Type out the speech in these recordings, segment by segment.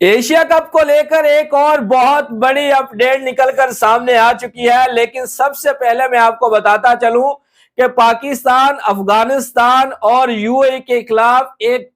Asia cup को लेकर एक और बहुत बड़ी अपडेट निकलकर सामने आ चुकी है। लेकिन सबसे पहले मैं आपको बताता चलूं कि पाकिस्तान, अफगानिस्तान और यूएई के खिलाफ एक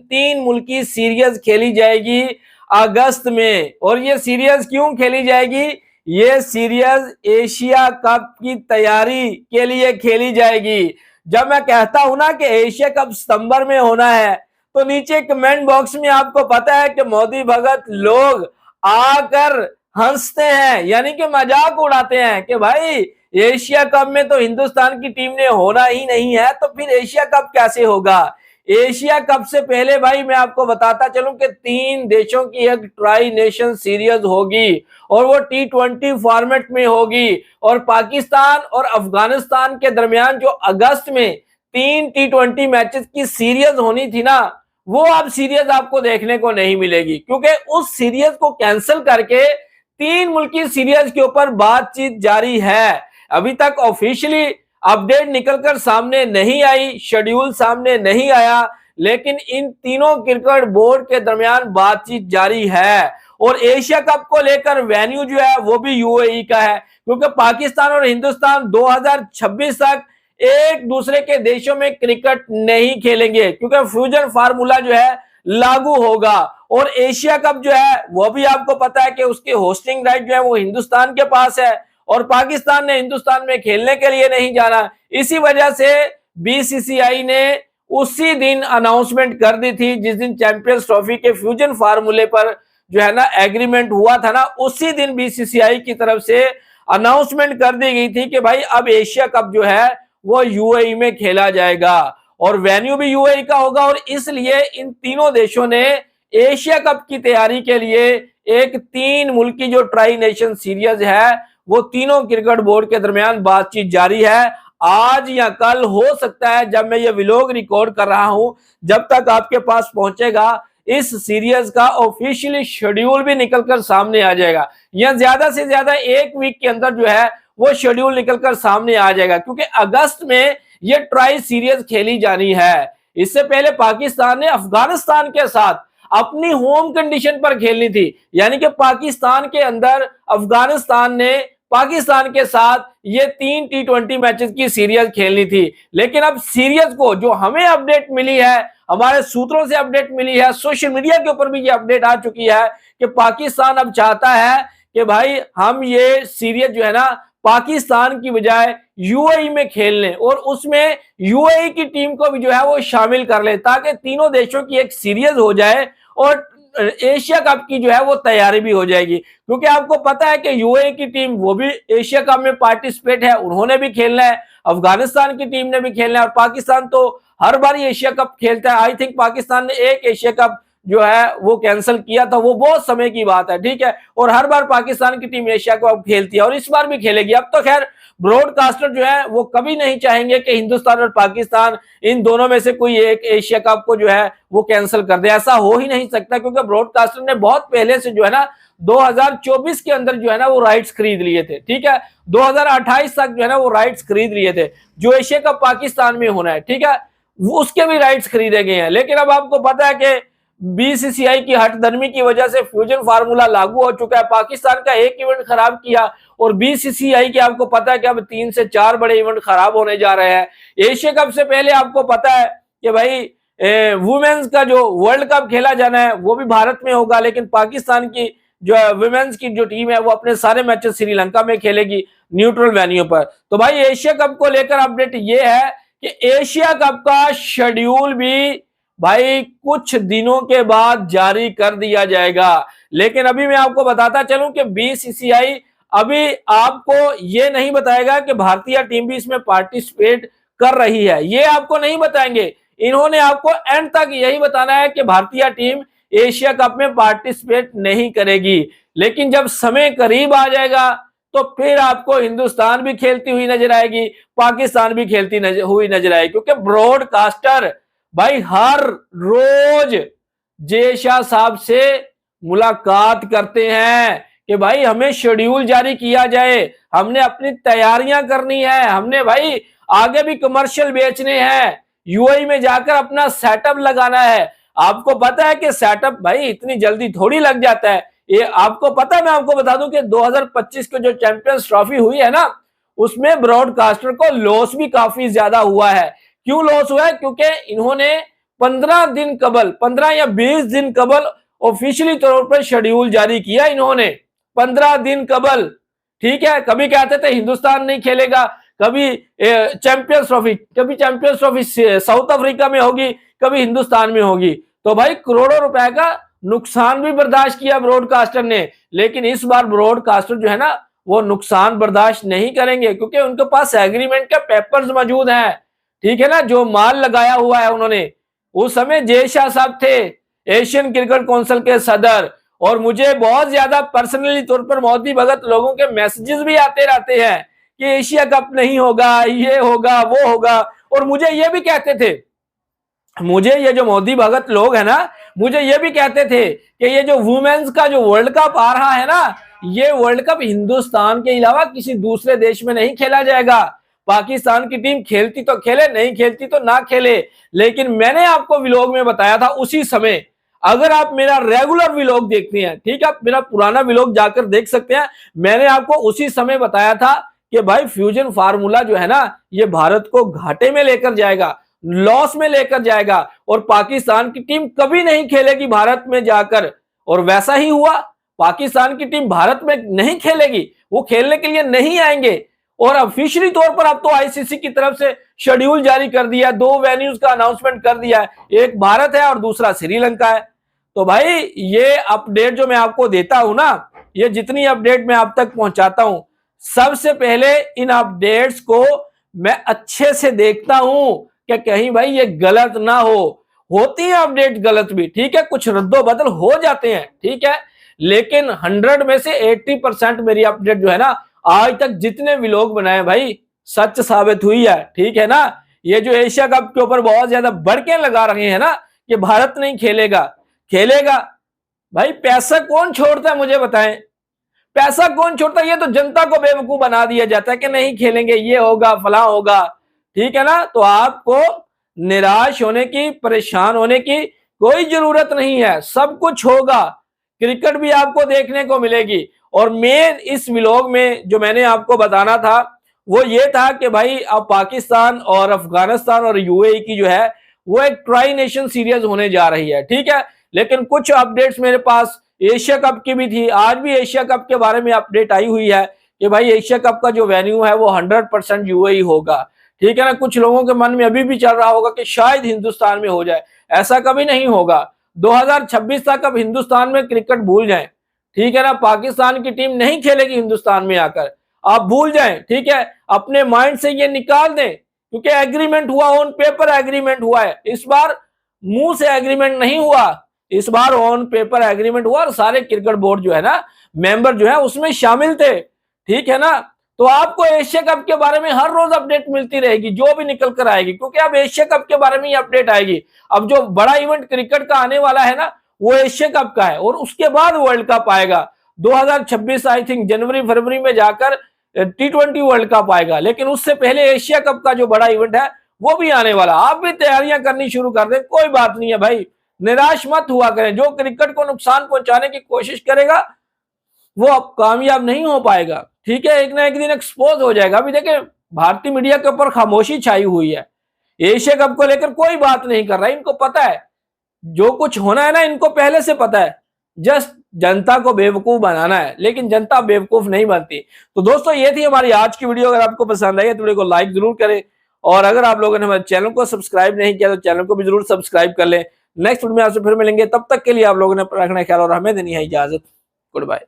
तीन मुल्की सीरीज खेली जाएगी अगस्त में। और ये सीरीज क्यों खेली जाएगी? ये सीरीज एशिया कप की तैयारी के लिए खेली जाएगी। जब मैं कहता हूं ना कि एशिया कप सितंबर में होना है, तो नीचे कमेंट बॉक्स में आपको पता है कि मोदी भगत लोग आकर हंसते हैं, यानी कि मजाक उड़ाते हैं कि भाई एशिया कप में तो हिंदुस्तान की टीम ने होना ही नहीं है, तो फिर एशिया कप कैसे होगा। एशिया कप से पहले भाई मैं आपको बताता चलूं कि 3 देशों की एक ट्राई नेशन सीरीज होगी और वो T20 फॉर्मेट में होगी। और पाकिस्तान और अफगानिस्तान के दरमियान जो अगस्त में 3 T20 मैचेस की सीरीज होनी थी ना, वो अब सीरीज आपको देखने को नहीं मिलेगी, क्योंकि उस सीरीज को कैंसिल करके 3 मुल्की सीरीज के ऊपर बातचीत जारी है। अभी तक ऑफिशियली अपडेट निकलकर सामने नहीं आई, शेड्यूल सामने नहीं आया, लेकिन इन तीनों क्रिकेट बोर्ड के दरमियान बातचीत जारी है। और एशिया कप को लेकर वेन्यू जो है वो भी यूएई का है, क्योंकि पाकिस्तान और हिंदुस्तान 2026 तक एक दूसरे के देशों में क्रिकेट नहीं खेलेंगे, क्योंकि फ्यूजन फार्मूला जो है लागू होगा। और एशिया कप जो है वो भी आपको पता है कि उसकी होस्टिंग राइट जो है वो हिंदुस्तान के पास है, और पाकिस्तान ने हिंदुस्तान में खेलने के लिए नहीं जाना। इसी वजह से बीसीसीआई ने उसी दिन अनाउंसमेंट कर दी थी जिस दिन चैंपियंस ट्रॉफी के फ्यूजन फार्मूले पर जो है ना एग्रीमेंट हुआ था ना, उसी दिन बीसीसीआई की तरफ से अनाउंसमेंट कर दी गई थी कि भाई अब एशिया कप जो है वो यूएई में खेला जाएगा और वेन्यू भी यूएई का होगा। और इसलिए इन तीनों देशों ने एशिया कप की तैयारी के लिए एक 3 मुल्की जो ट्राई नेशन सीरीज है वो तीनों क्रिकेट बोर्ड के दरमियान बातचीत जारी है। आज या कल हो सकता है, जब मैं ये व्लॉग रिकॉर्ड कर रहा हूं, जब तक आपके पास पहुंचेगा इस सीरीज का ऑफिशियली शेड्यूल भी निकलकर सामने आ जाएगा, या ज्यादा से ज्यादा एक वीक के अंदर जो है वो शेड्यूल निकलकर सामने आ जाएगा, क्योंकि अगस्त में ये ट्राई सीरीज खेली जानी है। इससे पहले पाकिस्तान ने अफगानिस्तान के साथ अपनी होम कंडीशन पर खेलनी थी, यानी कि पाकिस्तान के अंदर अफगानिस्तान ने पाकिस्तान के साथ ये 3 T20 मैचेस की सीरीज खेलनी थी। लेकिन अब सीरीज को जो हमें अपडेट मिली है, हमारे सूत्रों से अपडेट मिली है, सोशल मीडिया के ऊपर भी ये अपडेट आ चुकी है कि पाकिस्तान अब चाहता है कि भाई हम ये सीरीज जो है ना पाकिस्तान की बजाय यूएई में खेल लें और उसमें यूएई की टीम को भी जो है वो शामिल कर ले, ताकि तीनों देशों की एक सीरीज हो जाए और एशिया कप की जो है वो तैयारी भी हो जाएगी। क्योंकि आपको पता है कि यूएई की टीम वो भी एशिया कप में पार्टिसिपेट है, उन्होंने भी खेलना है, अफगानिस्तान की टीम ने भी खेलना है, और पाकिस्तान तो हर बार एशिया कप खेलता है। आई थिंक पाकिस्तान ने एक एशिया कप जो है वो कैंसिल किया था, वो बहुत समय की बात है, ठीक है, और हर बार पाकिस्तान की टीम एशिया कप खेलती है और इस बार भी खेलेगी। अब तो खैर ब्रॉडकास्टर जो है वो कभी नहीं चाहेंगे कि हिंदुस्तान और पाकिस्तान इन दोनों में से कोई एक एशिया कप को जो है वो कैंसिल कर दे, ऐसा हो ही नहीं सकता, क्योंकि ब्रॉडकास्टर ने बहुत पहले से जो है ना 2024 के अंदर जो है ना वो राइट्स खरीद लिए थे, ठीक है, 2028 तक जो है ना वो राइट्स खरीद लिए थे जो एशिया कप पाकिस्तान में होना है, ठीक है, वो उसके भी राइट्स खरीदे गए हैं। लेकिन अब आपको पता है कि बीसीसीआई की हठधर्मी की वजह से फ्यूजन फार्मूला लागू हो चुका है, पाकिस्तान का एक इवेंट खराब किया और बीसीसीआई के आपको पता है कि अब 3 से 4 बड़े इवेंट खराब होने जा रहे हैं। एशिया कप से पहले आपको पता है कि भाई वुमेन्स का जो वर्ल्ड कप खेला जाना है वो भी भारत में होगा, लेकिन पाकिस्तान की जो वुमेन्स की जो टीम है वो अपने सारे मैचेस श्रीलंका में खेलेगी न्यूट्रल वेन्यू पर। तो भाई एशिया कप को लेकर अपडेट ये है कि एशिया कप का शेड्यूल भी भाई कुछ दिनों के बाद जारी कर दिया जाएगा। लेकिन अभी मैं आपको बताता चलूं कि बीसीसीआई अभी आपको ये नहीं बताएगा कि भारतीय टीम भी इसमें पार्टिसिपेट कर रही है, ये आपको नहीं बताएंगे। इन्होंने आपको एंड तक यही बताना है कि भारतीय टीम एशिया कप में पार्टिसिपेट नहीं करेगी। लेकिन जब समय करीब आ जाएगा तो फिर आपको हिंदुस्तान भी खेलती हुई नजर आएगी, पाकिस्तान भी खेलती हुई नजर आएगी, क्योंकि ब्रॉडकास्टर भाई हर रोज जे शाह साहब से मुलाकात करते हैं कि भाई हमें शेड्यूल जारी किया जाए, हमने अपनी तैयारियां करनी है, हमने भाई आगे भी कमर्शियल बेचने हैं, यूएई में जाकर अपना सेटअप लगाना है, आपको पता है कि सेटअप भाई इतनी जल्दी थोड़ी लग जाता है। ये आपको पता है, मैं आपको बता दूं कि 2025 की जो चैंपियंस ट्रॉफी हुई है ना, उसमें ब्रॉडकास्टर को लॉस भी काफी ज्यादा हुआ है। क्यों लॉस हुआ है? क्योंकि इन्होंने 15 दिन कबल, 15 या 20 दिन कबल ऑफिशियली तौर पर शेड्यूल जारी किया इन्होंने, 15 दिन कबल। ठीक है, कभी कहते थे हिंदुस्तान नहीं खेलेगा, कभी चैंपियंस ट्रॉफी, कभी चैंपियंस ट्रॉफी साउथ अफ्रीका में होगी, कभी हिंदुस्तान में होगी। तो भाई करोड़ों रुपए का नुकसान भी बर्दाश्त किया ब्रॉडकास्टर ने, लेकिन इस बार ब्रॉडकास्टर जो है ना वो नुकसान बर्दाश्त नहीं करेंगे, क्योंकि उनके पास एग्रीमेंट के पेपर्स मौजूद हैं। ठीक है ना, जो माल लगाया हुआ है उन्होंने। उस समय जय शाह साहब थे एशियन क्रिकेट काउंसिल के सदर, और मुझे बहुत ज्यादा पर्सनली तौर पर मोदी भगत लोगों के मैसेजेस भी आते रहते हैं कि एशिया कप नहीं होगा, ये होगा, वो होगा। और मुझे ये भी कहते थे, मुझे ये जो मोदी भगत लोग है ना, मुझे ये भी कहते थे कि ये जो वुमेन्स का जो वर्ल्ड कप आ रहा है ना, ये वर्ल्ड कप हिंदुस्तान के अलावा किसी दूसरे देश में नहीं खेला जाएगा। पाकिस्तान की टीम खेलती तो खेले, नहीं खेलती तो ना खेले। लेकिन मैंने आपको व्लॉग में बताया था उसी समय, अगर आप मेरा रेगुलर व्लॉग देखते हैं, ठीक है, आप मेरा पुराना व्लॉग जाकर देख सकते हैं, मैंने आपको उसी समय बताया था कि भाई फ्यूजन फार्मूला जो है ना, ये भारत को घाटे में लेकर जाएगा, लॉस में लेकर जाएगा, और पाकिस्तान की टीम कभी नहीं खेलेगी भारत में जाकर। और वैसा ही हुआ, पाकिस्तान की टीम भारत में नहीं खेलेगी, वो खेलने के लिए नहीं आएंगे। और ऑफिशियली तौर पर अब तो आईसीसी की तरफ से शेड्यूल जारी कर दिया, 2 वेन्यूज का अनाउंसमेंट कर दिया है, एक भारत है और दूसरा श्रीलंका है। तो भाई ये अपडेट जो मैं आपको देता हूं ना, ये जितनी अपडेट मैं आप तक पहुंचाता हूं, सबसे पहले इन अपडेट्स को मैं अच्छे से देखता हूं कि कहीं भाई ये गलत ना हो। होती है अपडेट गलत भी, ठीक है, कुछ रद्दो बदल हो जाते हैं, ठीक है, लेकिन 100 में से 80% मेरी अपडेट जो है ना, आज तक जितने व्लॉग बनाए भाई सच साबित हुई है। ठीक है ना, ये जो एशिया कप के ऊपर बहुत ज्यादा बढ़के लगा रहे हैं ना कि भारत नहीं खेलेगा, खेलेगा, भाई पैसा कौन छोड़ता है मुझे बताएं? पैसा कौन छोड़ता है? ये तो जनता को बेवकूफ बना दिया जाता है कि नहीं खेलेंगे, ये होगा, फला होगा। ठीक है ना, तो आपको निराश होने की, परेशान होने की कोई जरूरत नहीं है, सब कुछ होगा, क्रिकेट भी आपको देखने को मिलेगी। और मेन इस व्लॉग में जो मैंने आपको बताना था वो ये था कि भाई अब पाकिस्तान और अफगानिस्तान और यूएई की जो है वो एक ट्राई नेशन सीरीज होने जा रही है। ठीक है, लेकिन कुछ अपडेट्स मेरे पास एशिया कप की भी थी, आज भी एशिया कप के बारे में अपडेट आई हुई है कि भाई एशिया कप का जो वेन्यू है वो 100% यूएई होगा। ठीक है ना, कुछ लोगों के मन में अभी भी चल रहा होगा कि शायद हिंदुस्तान में हो जाए, ऐसा कभी नहीं होगा। 2026 तक अब हिंदुस्तान में क्रिकेट भूल जाएं। ठीक है ना, पाकिस्तान की टीम नहीं खेलेगी हिंदुस्तान में आकर, आप भूल जाएं। ठीक है, अपने माइंड से ये निकाल दें, क्योंकि एग्रीमेंट हुआ, ऑन पेपर एग्रीमेंट हुआ है। इस बार मुंह से एग्रीमेंट नहीं हुआ, इस बार ऑन पेपर एग्रीमेंट हुआ, और सारे क्रिकेट बोर्ड जो है ना, मेंबर जो है उसमें शामिल थे। ठीक है ना, तो आपको एशिया कप के बारे में हर रोज अपडेट मिलती रहेगी, जो भी निकल कर आएगी, क्योंकि अब एशिया कप के बारे में ही अपडेट आएगी। अब जो बड़ा इवेंट क्रिकेट का आने वाला है ना, वो एशिया कप का है, और उसके बाद वर्ल्ड कप आएगा 2026, आई थिंक जनवरी फरवरी में जाकर T20 वर्ल्ड कप आएगा। लेकिन उससे पहले एशिया कप का जो बड़ा इवेंट है वो भी आने वाला। आप भी तैयारियां करनी शुरू कर दें, कोई बात नहीं है भाई, निराश मत हुआ करें। जो क्रिकेट को नुकसान पहुंचाने की कोशिश करेगा वो अब कामयाब नहीं हो पाएगा। ठीक है, एक ना एक दिन एक्सपोज हो जाएगा। अभी देखें, भारतीय मीडिया के ऊपर खामोशी छाई हुई है, एशिया कप को लेकर कोई बात नहीं कर रहा है। इनको पता है जो कुछ होना है ना, इनको पहले से पता है, जस्ट जनता को बेवकूफ बनाना है, लेकिन जनता बेवकूफ नहीं बनती। तो दोस्तों ये थी हमारी आज की वीडियो। अगर आपको पसंद आई है तो वीडियो को लाइक जरूर करें, और अगर आप लोगों ने हमारे चैनल को सब्सक्राइब नहीं किया तो चैनल को भी जरूर सब्सक्राइब कर लें। नेक्स्ट वीडियो में आपसे फिर मिलेंगे, तब तक के लिए आप लोगों ने अपना रखना ख्याल और हमें देनी है इजाजत। Good bye.